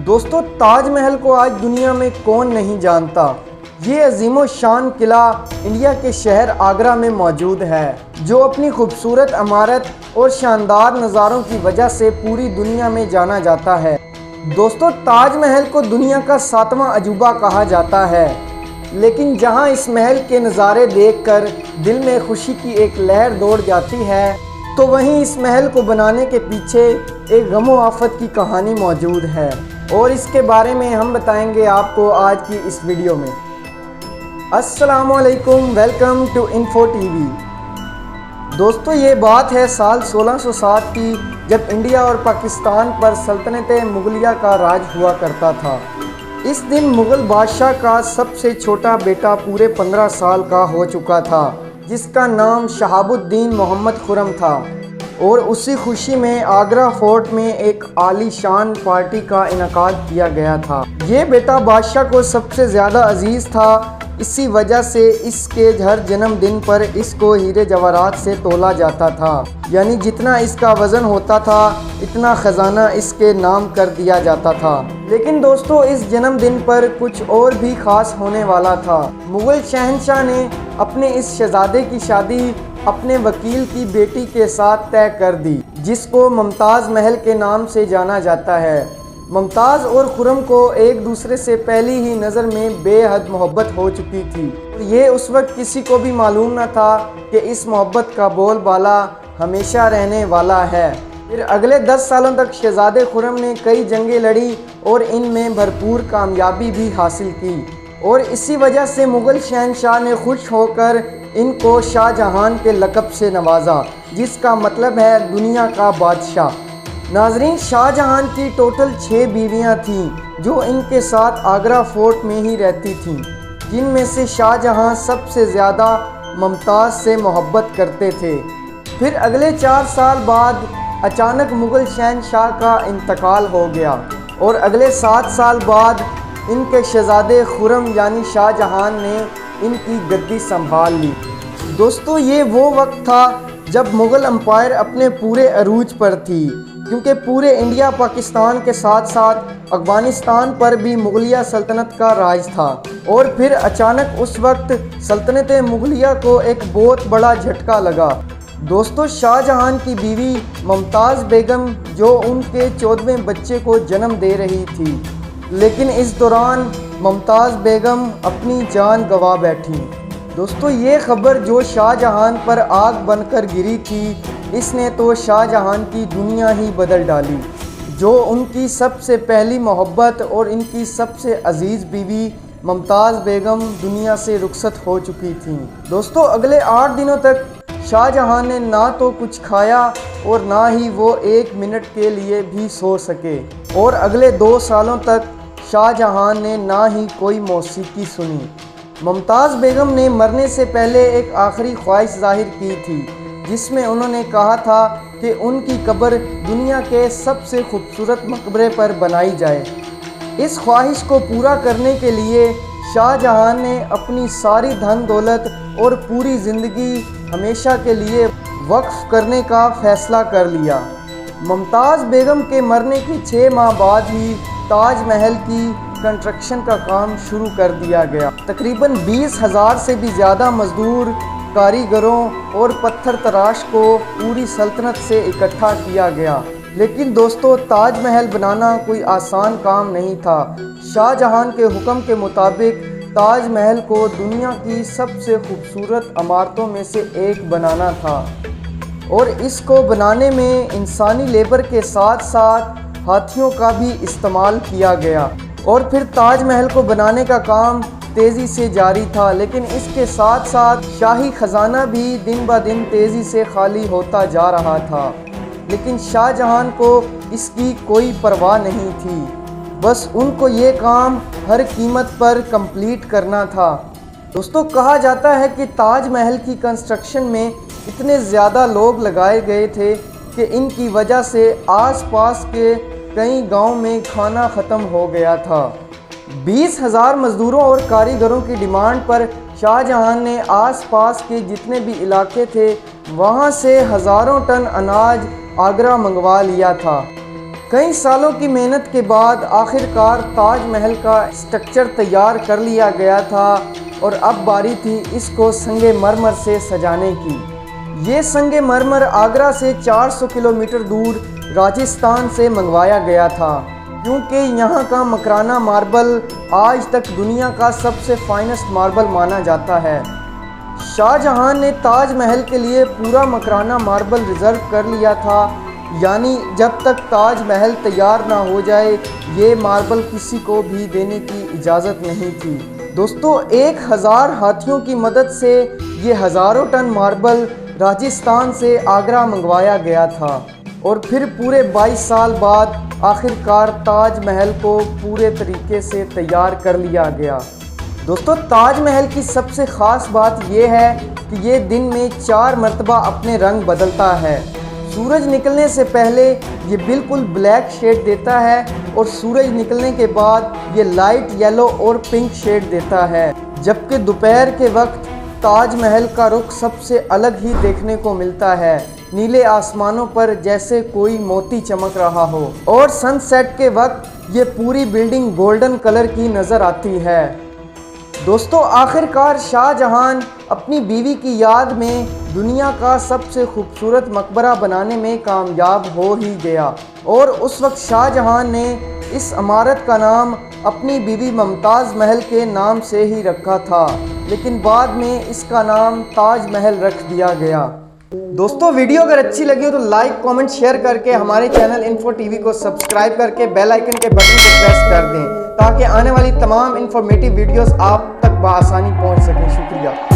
دوستو تاج محل کو آج دنیا میں کون نہیں جانتا۔ یہ عظیم و شان قلعہ انڈیا کے شہر آگرہ میں موجود ہے، جو اپنی خوبصورت عمارت اور شاندار نظاروں کی وجہ سے پوری دنیا میں جانا جاتا ہے۔ دوستو تاج محل کو دنیا کا 7واں عجوبہ کہا جاتا ہے، لیکن جہاں اس محل کے نظارے دیکھ کر دل میں خوشی کی ایک لہر دوڑ جاتی ہے، تو وہیں اس محل کو بنانے کے پیچھے ایک غم و آفت کی کہانی موجود ہے، اور اس کے بارے میں ہم بتائیں گے آپ کو آج کی اس ویڈیو میں۔ السلام علیکم، ویلکم ٹو انفو ٹی وی۔ دوستو یہ بات ہے سال 1607 کی، جب انڈیا اور پاکستان پر سلطنت مغلیہ کا راج ہوا کرتا تھا۔ اس دن مغل بادشاہ کا سب سے چھوٹا بیٹا پورے 15 سال کا ہو چکا تھا، جس کا نام شہاب الدین محمد خرم تھا، اور اسی خوشی میں آگرہ فورٹ میں ایک عالی شان پارٹی کا انعقاد کیا گیا تھا۔ یہ بیٹا بادشاہ کو سب سے زیادہ عزیز تھا، اسی وجہ سے اس کے ہر جنم دن پر اس کو ہیرے جواہرات سے تولا جاتا تھا، یعنی جتنا اس کا وزن ہوتا تھا اتنا خزانہ اس کے نام کر دیا جاتا تھا۔ لیکن دوستو اس جنم دن پر کچھ اور بھی خاص ہونے والا تھا۔ مغل شہنشاہ نے اپنے اس شہزادے کی شادی اپنے وکیل کی بیٹی کے ساتھ طے کر دی، جس کو ممتاز محل کے نام سے جانا جاتا ہے۔ ممتاز اور خرم کو ایک دوسرے سے پہلی ہی نظر میں بے حد محبت ہو چکی تھی، اور یہ اس وقت کسی کو بھی معلوم نہ تھا کہ اس محبت کا بول بالا ہمیشہ رہنے والا ہے۔ پھر اگلے 10 سالوں تک شہزادے خرم نے کئی جنگیں لڑی اور ان میں بھرپور کامیابی بھی حاصل کی، اور اسی وجہ سے مغل شہنشاہ نے خوش ہو کر ان کو شاہ جہان کے لقب سے نوازا، جس کا مطلب ہے دنیا کا بادشاہ۔ ناظرین، شاہ جہان کی ٹوٹل 6 بیویاں تھیں، جو ان کے ساتھ آگرہ فورٹ میں ہی رہتی تھیں، جن میں سے شاہ جہاں سب سے زیادہ ممتاز سے محبت کرتے تھے۔ پھر اگلے 4 سال بعد اچانک مغل شہنشاہ کا انتقال ہو گیا، اور اگلے 7 سال بعد ان کے شہزادے خرم یعنی شاہ جہان نے ان کی گدی سنبھال لی۔ دوستو یہ وہ وقت تھا جب مغل امپائر اپنے پورے عروج پر تھی، کیونکہ پورے انڈیا پاکستان کے ساتھ ساتھ افغانستان پر بھی مغلیہ سلطنت کا راج تھا، اور پھر اچانک اس وقت سلطنت مغلیہ کو ایک بہت بڑا جھٹکا لگا۔ دوستو شاہ جہان کی بیوی ممتاز بیگم جو ان کے 14ویں بچے کو جنم دے رہی تھی، لیکن اس دوران ممتاز بیگم اپنی جان گنوا بیٹھی۔ دوستو یہ خبر جو شاہ جہان پر آگ بن کر گری تھی، اس نے تو شاہ جہان کی دنیا ہی بدل ڈالی، جو ان کی سب سے پہلی محبت اور ان کی سب سے عزیز بیوی ممتاز بیگم دنیا سے رخصت ہو چکی تھیں۔ دوستو اگلے 8 دنوں تک شاہ جہان نے نہ تو کچھ کھایا اور نہ ہی وہ 1 منٹ کے لیے بھی سو سکے، اور اگلے 2 سالوں تک شاہ جہان نے نہ ہی کوئی موسیقی سنی۔ ممتاز بیگم نے مرنے سے پہلے ایک آخری خواہش ظاہر کی تھی، جس میں انہوں نے کہا تھا کہ ان کی قبر دنیا کے سب سے خوبصورت مقبرے پر بنائی جائے۔ اس خواہش کو پورا کرنے کے لیے شاہ جہان نے اپنی ساری دھن دولت اور پوری زندگی ہمیشہ کے لیے وقف کرنے کا فیصلہ کر لیا۔ ممتاز بیگم کے مرنے کے 6 ماہ بعد ہی تاج محل کی کنسٹرکشن کا کام شروع کر دیا گیا۔ تقریباً 20,000 سے بھی زیادہ مزدور، کاریگروں اور پتھر تراش کو پوری سلطنت سے اکٹھا کیا گیا۔ لیکن دوستو تاج محل بنانا کوئی آسان کام نہیں تھا۔ شاہ جہان کے حکم کے مطابق تاج محل کو دنیا کی سب سے خوبصورت عمارتوں میں سے ایک بنانا تھا، اور اس کو بنانے میں انسانی لیبر کے ساتھ ساتھ ہاتھیوں کا بھی استعمال کیا گیا، اور پھر تاج محل کو بنانے کا کام تیزی سے جاری تھا، لیکن اس کے ساتھ ساتھ شاہی خزانہ بھی دن بہ دن تیزی سے خالی ہوتا جا رہا تھا۔ لیکن شاہ جہان کو اس کی کوئی پرواہ نہیں تھی، بس ان کو یہ کام ہر قیمت پر کمپلیٹ کرنا تھا۔ دوستو کہا جاتا ہے کہ تاج محل کی کنسٹرکشن میں اتنے زیادہ لوگ لگائے گئے تھے کہ ان کی وجہ سے آس پاس کے کئی گاؤں میں کھانا ختم ہو گیا تھا۔ 20,000 مزدوروں اور کاریگروں کی ڈیمانڈ پر شاہ جہان نے آس پاس کے جتنے بھی علاقے تھے وہاں سے ہزاروں ٹن اناج آگرہ منگوا لیا تھا۔ کئی سالوں کی محنت کے بعد آخر کار تاج محل کا اسٹرکچر تیار کر لیا گیا تھا اور اب باری تھی اس کو سنگ مرمر سے سجانے کی۔ یہ سنگ مرمر آگرہ سے 400 کلومیٹر دور راجستھان سے منگوایا گیا تھا، کیونکہ یہاں کا مکرانہ ماربل آج تک دنیا کا سب سے فائنسٹ ماربل مانا جاتا ہے۔ شاہ جہاں نے تاج محل کے لیے پورا مکرانہ ماربل ریزرو کر لیا تھا، یعنی جب تک تاج محل تیار نہ ہو جائے یہ ماربل کسی کو بھی دینے کی اجازت نہیں تھی۔ دوستو 1000 ہاتھیوں کی مدد سے یہ ہزاروں ٹن ماربل راجستھان سے آگرہ منگوایا گیا تھا اور پھر پورے 22 سال بعد آخر کار تاج محل کو پورے طریقے سے تیار کر لیا گیا۔ دوستو تاج محل کی سب سے خاص بات یہ ہے کہ یہ دن میں 4 مرتبہ اپنے رنگ بدلتا ہے۔ سورج نکلنے سے پہلے یہ بالکل بلیک شیڈ دیتا ہے اور سورج نکلنے کے بعد یہ لائٹ یلو اور پنک شیڈ دیتا ہے، جبکہ دوپہر کے وقت تاج محل کا رخ سب سے الگ ہی دیکھنے کو ملتا ہے، نیلے آسمانوں پر جیسے کوئی موتی چمک رہا ہو، اور سن سیٹ کے وقت یہ پوری بلڈنگ گولڈن کلر کی نظر آتی ہے۔ دوستو آخر کار شاہ جہاں اپنی بیوی کی یاد میں دنیا کا سب سے خوبصورت مقبرہ بنانے میں کامیاب ہو ہی گیا، اور اس وقت شاہ جہاں نے اس عمارت کا نام اپنی بیوی ممتاز محل کے نام سے ہی رکھا تھا، لیکن بعد میں اس کا نام تاج محل رکھ دیا گیا۔ دوستو ویڈیو اگر اچھی لگی ہو تو لائک، کامنٹ، شیئر کر کے ہمارے چینل انفو ٹی وی کو سبسکرائب کر کے بیل آئیکن کے بٹن کو پریس کر دیں تاکہ آنے والی تمام انفارمیٹیو ویڈیوز آپ تک بآسانی پہنچ سکیں۔ شکریہ۔